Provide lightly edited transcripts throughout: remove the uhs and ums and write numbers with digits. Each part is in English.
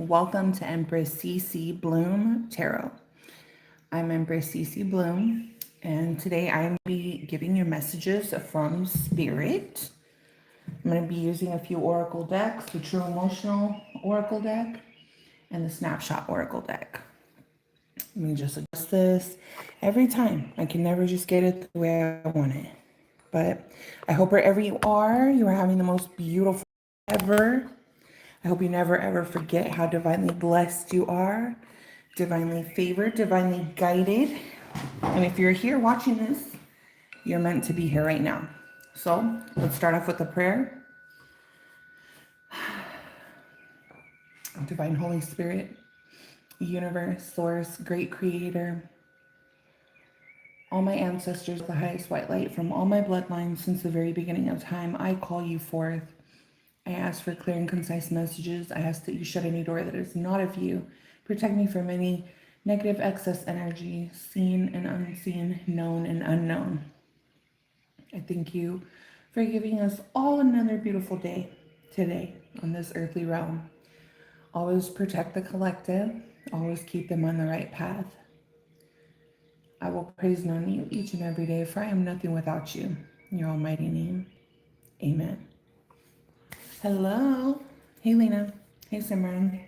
Welcome to Empress CC Bloom Tarot. I'm Empress CC Bloom, and today I'm be giving you messages from Spirit. I'm going to be using a few oracle decks, the True Emotional Oracle deck and the Snapshot Oracle deck. Let me just adjust this every time. I can never just get it the way I want it. But I hope wherever you are having the most beautiful ever. I hope you never ever forget how divinely blessed you are, divinely favored, divinely guided. And if you're here watching this, you're meant to be here right now. So let's start off with a prayer. Divine Holy Spirit, universe, source, great creator, all my ancestors, the highest white light from all my bloodlines since the very beginning of time, I call you forth. I ask for clear and concise messages. I ask that you shut any door that is not of you. Protect me from any negative excess energy, seen and unseen, known and unknown. I thank you for giving us all another beautiful day today on this earthly realm. Always protect the collective. Always keep them on the right path. I will praise and honor you each and every day, for I am nothing without you. In your almighty name, amen. Hello. Hey, Lena. Hey, Simran.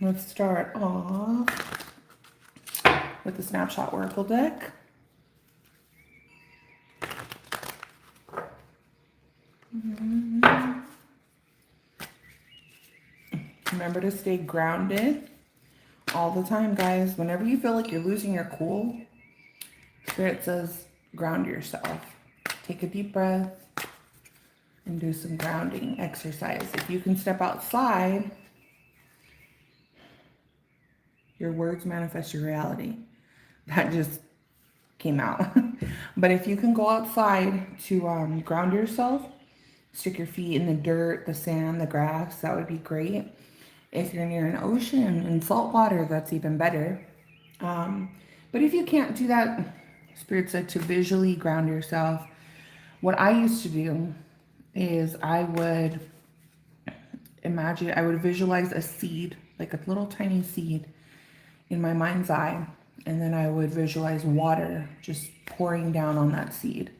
Let's start off with the Snapshot Oracle deck. Remember to stay grounded all the time, guys. Whenever you feel like you're losing your cool, Spirit says ground yourself. Take a deep breath and do some grounding exercise. If you can step outside, your words manifest your reality. That just came out. But if you can go outside to ground yourself, stick your feet in the dirt, the sand, the grass, that would be great. If you're near an ocean and salt water, that's even better. But if you can't do that, Spirit said to visually ground yourself. What I used to do is I would visualize a seed, like a little tiny seed in my mind's eye. And then I would visualize water just pouring down on that seed.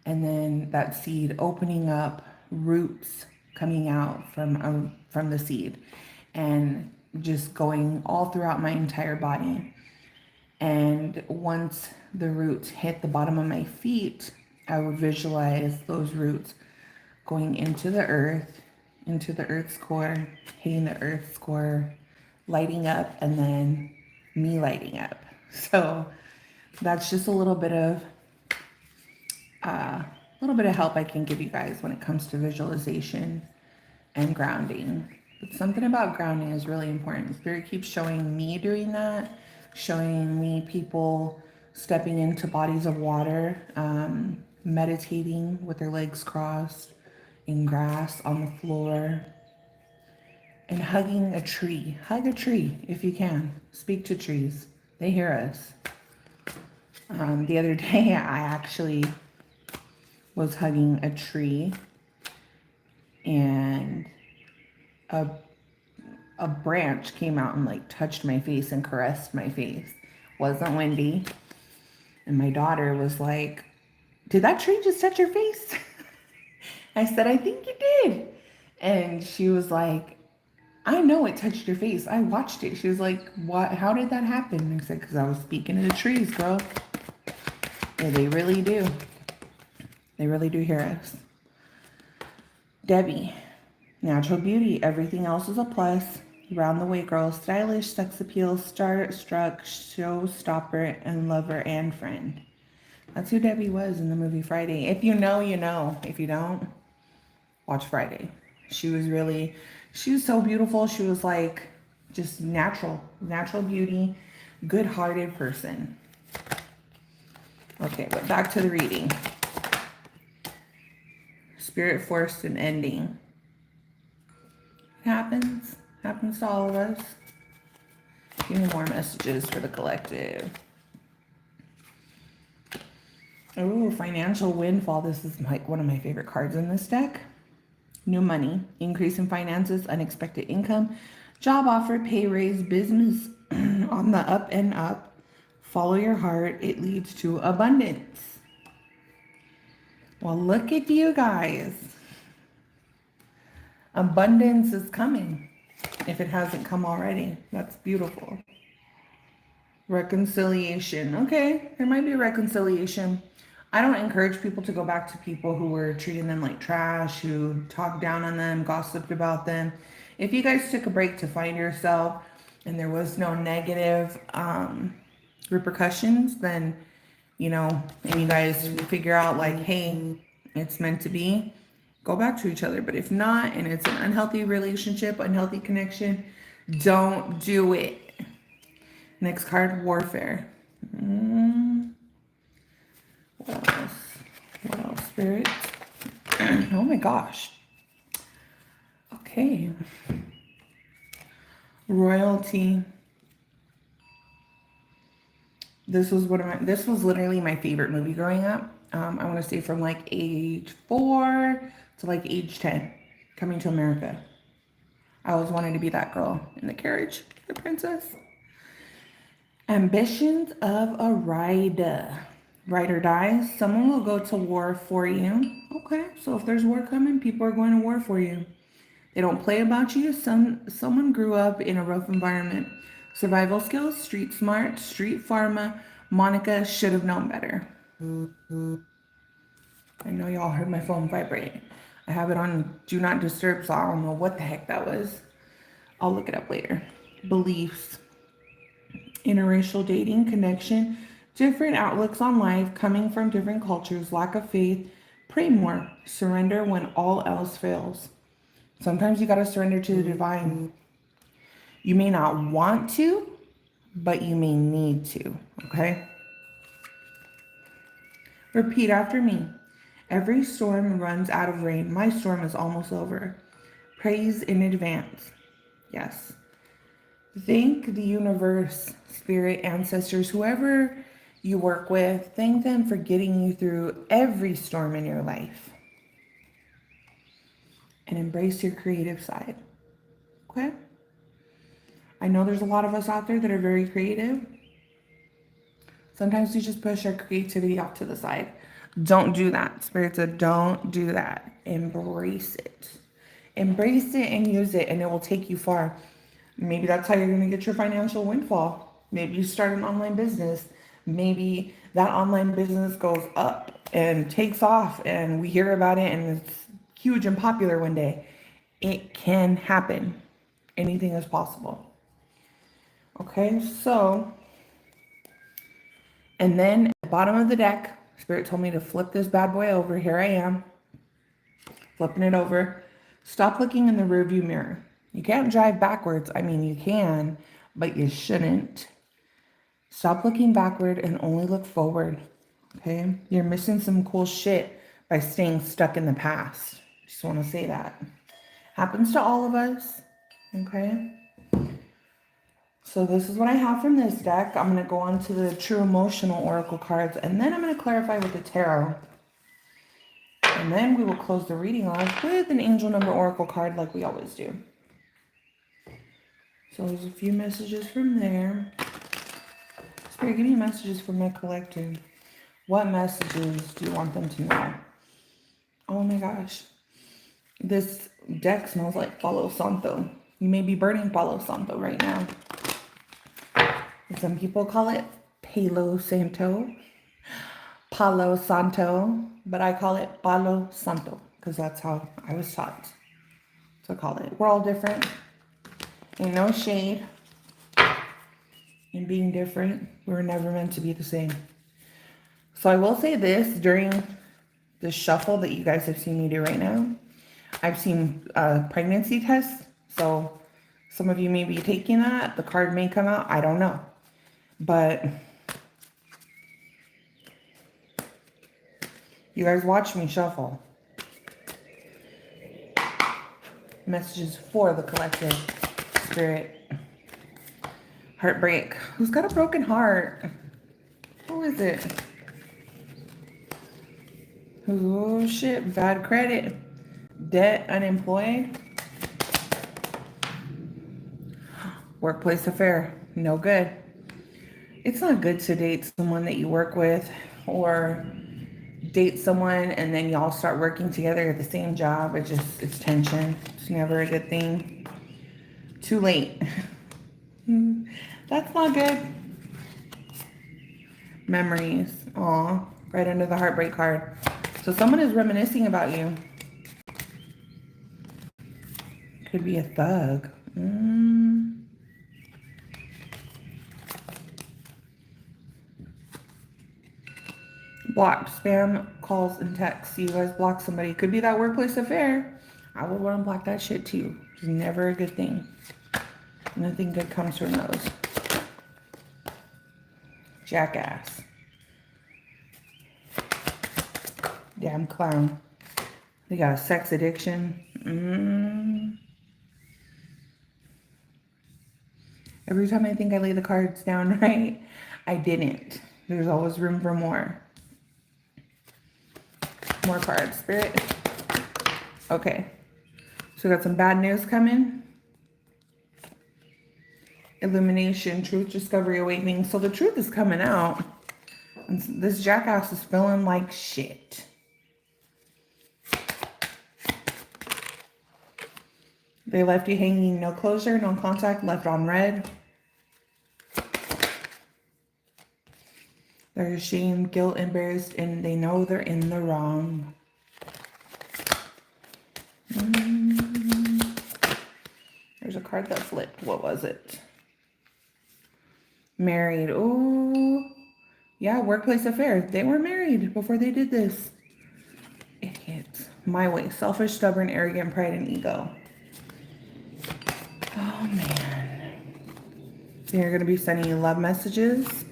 And then that seed opening up, roots coming out from the seed and just going all throughout my entire body. And once the roots hit the bottom of my feet, I would visualize those roots going into the earth's core, hitting the earth's core, lighting up, and then me lighting up. So that's just a little bit of help I can give you guys when it comes to visualization and grounding. But something about grounding is really important. Spirit keeps showing me doing that, showing me people stepping into bodies of water, meditating with their legs crossed in grass on the floor, and hugging a tree. Hug a tree if you can. Speak to trees. They hear us. The other day, I actually was hugging a tree, and a branch came out and like touched my face and caressed my face. Wasn't windy. And my daughter was like, "Did that tree just touch your face?" I said, "I think it did." And she was like, "I know it touched your face. I watched it." She was like, "What? How did that happen?" I said, "Because I was speaking to the trees, girl." Yeah, they really do. They really do hear us. Debbie, natural beauty. Everything else is a plus. Round the way, girl. Stylish, sex appeal, starstruck, showstopper, and lover and friend. That's who Debbie was in the movie Friday. If you know, you know. If you don't, watch Friday. She was so beautiful. She was like just natural beauty, good-hearted person. Okay, but back to the reading. Spirit forced an ending. Happens to all of us. Give me more messages for the collective. Oh, financial windfall. This is one of my favorite cards in this deck. new money, increase in finances, unexpected income, job offer, pay raise, business on the up and up. Follow your heart, it leads to abundance. Well, look at you guys. Abundance is coming if it hasn't come already. That's beautiful. Reconciliation. Okay, there might be a reconciliation. I don't encourage people to go back to people who were treating them like trash, who talked down on them, gossiped about them. If you guys took a break to find yourself and there was no negative repercussions, then, you know, and you guys figure out like, hey, it's meant to be, go back to each other. But if not, and it's an unhealthy relationship, unhealthy connection, don't do it. Next card, warfare. What else? What else, Spirit? Oh my gosh. Okay. Royalty. This was literally my favorite movie growing up. I want to say from like age 4 to like age 10, Coming to America. I always wanted to be that girl in the carriage, the princess. Ambitions of a rider. Ride or die. Someone will go to war for you. Okay, so if there's war coming, people are going to war for you. They don't play about you. Someone grew up in a rough environment. Survival skills, street smart, street pharma. Monica should have known better. I know y'all heard my phone vibrate. I have it on do not disturb, so I don't know what the heck that was. I'll look it up later. Beliefs. Interracial dating, connection, different outlooks on life, coming from different cultures, lack of faith. Pray more. Surrender when all else fails. Sometimes you got to surrender to the divine. You may not want to, but you may need to, okay? Repeat after me. Every storm runs out of rain. My storm is almost over. Praise in advance. Yes. Thank the universe, spirit, ancestors, whoever you work with. Thank them for getting you through every storm in your life. And embrace your creative side. Okay? I know there's a lot of us out there that are very creative. Sometimes we just push our creativity off to the side. Don't do that. Spirit said, don't do that. Embrace it. Embrace it and use it, and it will take you far. Maybe that's how you're going to get your financial windfall. Maybe you start an online business. Maybe that online business goes up and takes off, and we hear about it, and it's huge and popular one day. It can happen. Anything is possible. Okay, so, and then at the bottom of the deck, Spirit told me to flip this bad boy over. Here I am, flipping it over. Stop looking in the rearview mirror. You can't drive backwards. I mean, you can, but you shouldn't. Stop looking backward and only look forward. Okay? You're missing some cool shit by staying stuck in the past. Just want to say that. Happens to all of us. Okay? So this is what I have from this deck. I'm going to go on to the True Emotional Oracle cards, and then I'm going to clarify with the Tarot. And then we will close the reading off with an angel number oracle card like we always do. So there's a few messages from there. Spirit, give me messages from my collective. What messages do you want them to know? Oh my gosh. This deck smells like Palo Santo. You may be burning Palo Santo right now. Some people call it Palo Santo. Palo Santo. But I call it Palo Santo because that's how I was taught to call it. We're all different. Ain't no shade in being different. We're never meant to be the same. So I will say this, during the shuffle that you guys have seen me do right now, I've seen pregnancy tests. So some of you may be taking that. The card may come out. I don't know. But you guys watch me shuffle. Messages for the collective. Spirit. Heartbreak. Who's got a broken heart? Who is it? Oh shit, bad credit. Debt, unemployed, workplace affair, no good. It's not good to date someone that you work with or date someone and then y'all start working together at the same job. It's tension. It's never a good thing. Too late. That's not good. Memories. Aw, right under the heartbreak card. So someone is reminiscing about you. Could be a thug. Blocked spam calls and texts. You guys block somebody. Could be that workplace affair. I will run block that shit too. It's never a good thing. Nothing good comes from those. Jackass. Damn clown. They got a sex addiction. Every time I think I lay the cards down right, I didn't. There's always room for more. More cards, Spirit. Okay. So we got some bad news coming. Illumination, truth, discovery, awakening. So the truth is coming out. And this jackass is feeling like shit. They left you hanging, no closure, no contact, left on red. They're ashamed, guilt, embarrassed, and they know they're in the wrong. There's a card that flipped. What was it? Married. Oh, yeah, workplace affair. They were married before they did this. Idiots. My way. Selfish, stubborn, arrogant, pride, and ego. Oh, man. So you're going to be sending you love messages.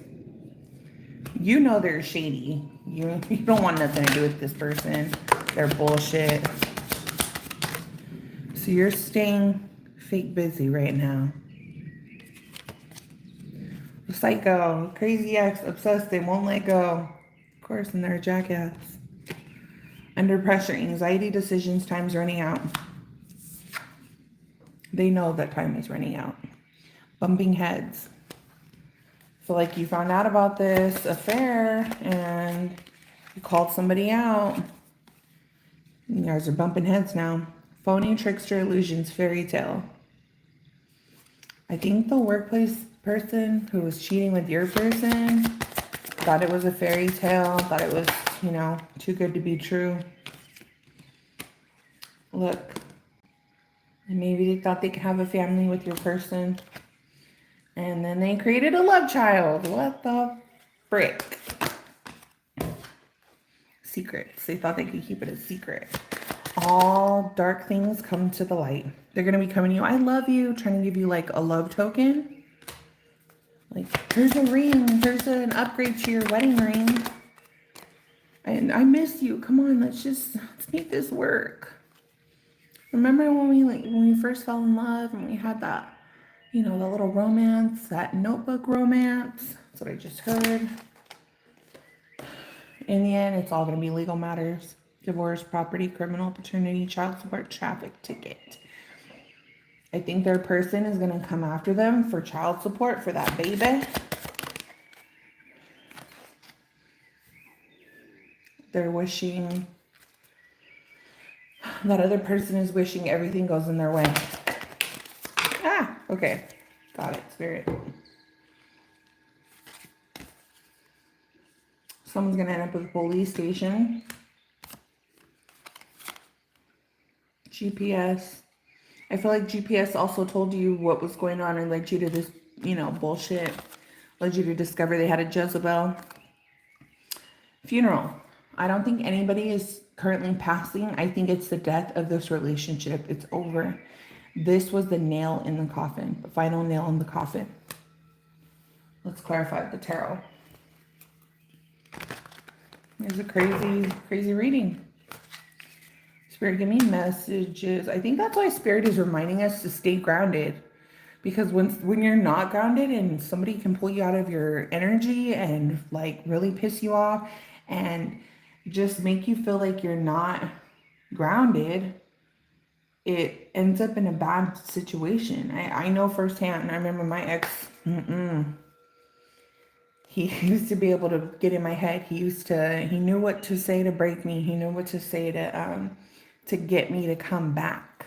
You know they're shady. You don't want nothing to do with this person. They're bullshit. So you're staying fake busy right now. Psycho, crazy ex, obsessed, they won't let go. Of course, and they're a jackass. Under pressure, anxiety, decisions, time's running out. They know that time is running out. Bumping heads. Feel like you found out about this affair and you called somebody out. You guys are bumping heads now. Phony, trickster, illusions, fairy tale. I think the workplace person who was cheating with your person thought it was a fairy tale, thought it was, too good to be true. Look, and maybe they thought they could have a family with your person. And then they created a love child. What the frick? Secrets. They thought they could keep it a secret. All dark things come to the light. They're going to be coming to you. I love you. Trying to give you like a love token. Like, here's a ring. Here's an upgrade to your wedding ring. And I miss you. Come on, let's make this work. Remember when we first fell in love and we had that, the little romance, that notebook romance? That's what I just heard. In the end, it's all going to be legal matters. Divorce, property, criminal, paternity, child support, traffic ticket. I think their person is going to come after them for child support for that baby. They're wishing, that other person is wishing everything goes in their way. Okay. Got it, Spirit. Someone's going to end up with a police station. GPS. I feel like GPS also told you what was going on and led you to this, bullshit. Led you to discover they had a Jezebel. Funeral. I don't think anybody is currently passing. I think it's the death of this relationship. It's over. This was the nail in the coffin. The final nail in the coffin. Let's clarify the tarot. There's a crazy, crazy reading. Spirit, give me messages. I think that's why Spirit is reminding us to stay grounded. Because when you're not grounded and somebody can pull you out of your energy and really piss you off and just make you feel like you're not grounded, it ends up in a bad situation. I know firsthand. I remember my ex, he used to be able to get in my head. He knew what to say to break me. He knew what to say to get me to come back,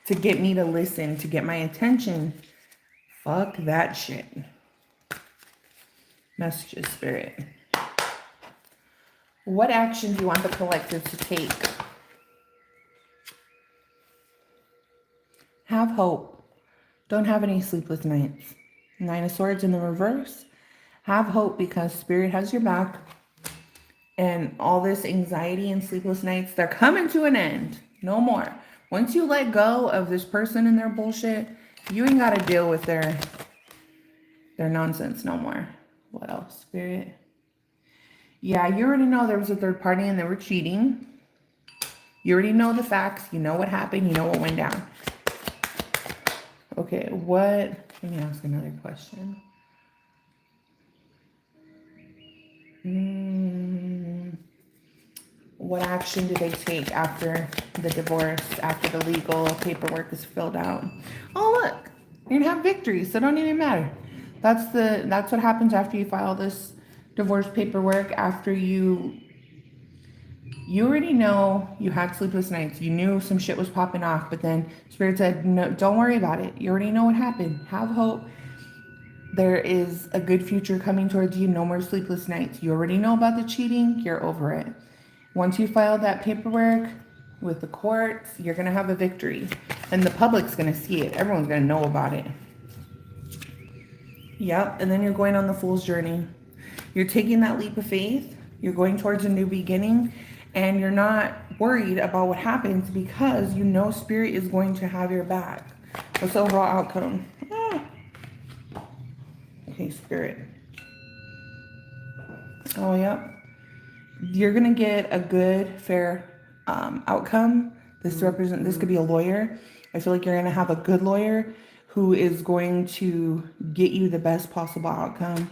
to get me to listen, to get my attention. Fuck that shit. Messages, Spirit. What action do you want the collective to take? Have hope. Don't have any sleepless nights. Nine of Swords in the reverse. Have hope because Spirit has your back. And all this anxiety and sleepless nights, they're coming to an end. No more. Once you let go of this person and their bullshit, you ain't got to deal with their nonsense no more. What else, Spirit? Yeah, you already know there was a third party and they were cheating. You already know the facts. You know what happened. You know what went down. Okay, let me ask another question. What action do they take after the divorce, after the legal paperwork is filled out? Oh, look, you're gonna have victory, so it don't even matter. That's what happens after you file this divorce paperwork. After you already know you had sleepless nights. You knew some shit was popping off, but then Spirit said, no, don't worry about it. You already know what happened. Have hope. There is a good future coming towards you. No more sleepless nights. You already know about the cheating. You're over it. Once you file that paperwork with the courts, you're going to have a victory. And the public's going to see it. Everyone's going to know about it. Yep. And then you're going on the Fool's journey. You're taking that leap of faith. You're going towards a new beginning. And you're not worried about what happens because you know Spirit is going to have your back. What's the overall outcome? Okay, Spirit. Oh, yep. You're going to get a good, fair outcome. This could be a lawyer. I feel like you're going to have a good lawyer who is going to get you the best possible outcome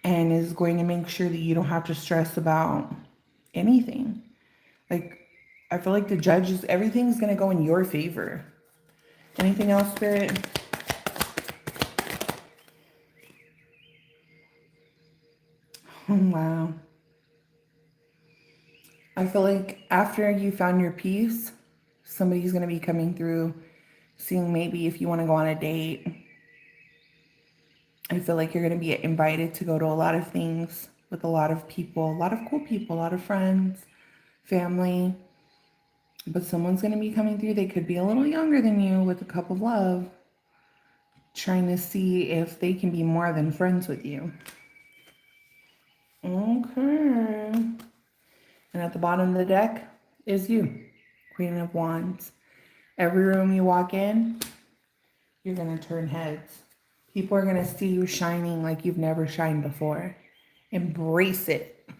and is going to make sure that you don't have to stress about anything. Like, I feel like the judges, everything's going to go in your favor. Anything else, Spirit? Oh, wow. I feel like after you found your peace, somebody's going to be coming through, seeing maybe if you want to go on a date. I feel like you're going to be invited to go to a lot of things with a lot of people, a lot of cool people, a lot of friends, family. But someone's going to be coming through. They could be a little younger than you with a cup of love, trying to see if they can be more than friends with you. Okay. And at the bottom of the deck is you, Queen of Wands. Every room you walk in, you're going to turn heads. People are going to see you shining like you've never shined before. Embrace it.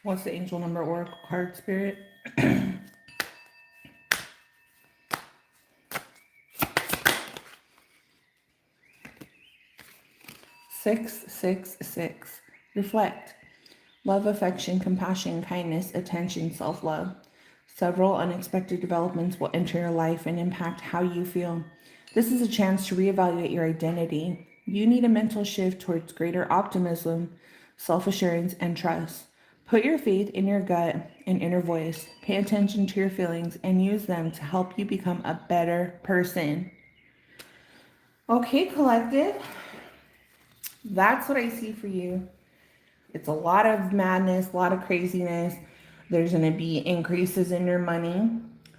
What's the angel number oracle card, Spirit? 666. Reflect. Love, affection, compassion, kindness, attention, self-love. Several unexpected developments will enter your life and impact how you feel. This is a chance to reevaluate your identity. You need a mental shift towards greater optimism, self-assurance, and trust. Put your faith in your gut and inner voice. Pay attention to your feelings and use them to help you become a better person. Okay, collective. That's what I see for you. It's a lot of madness, a lot of craziness. There's going to be increases in your money.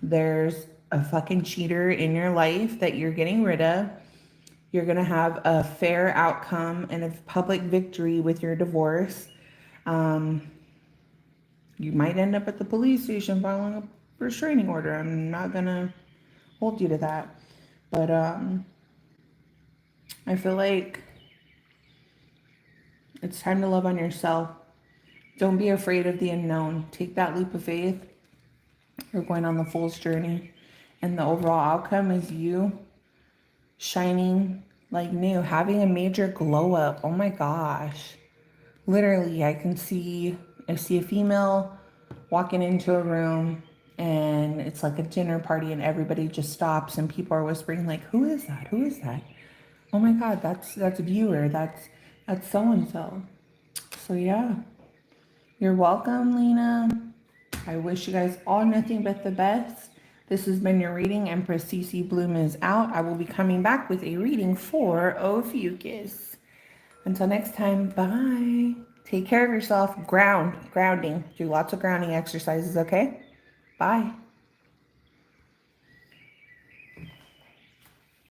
There's a fucking cheater in your life that you're getting rid of. You're going to have a fair outcome and a public victory with your divorce. You might end up at the police station filing a restraining order. I'm not going to hold you to that. But I feel like it's time to love on yourself. Don't be afraid of the unknown. Take that leap of faith. You're going on the Fool's journey. And the overall outcome is you shining like new, having a major glow up. Oh my gosh. Literally, I see a female walking into a room and it's like a dinner party and everybody just stops and people are whispering like, who is that? Who is that? Oh my God, that's a viewer. That's so and so. So yeah, you're welcome, Lena. I wish you guys all nothing but the best. This has been your reading. Empress CC Bloom is out. I will be coming back with a reading for Ophiuchus. Until next time, bye. Take care of yourself. Grounding. Do lots of grounding exercises, okay? Bye.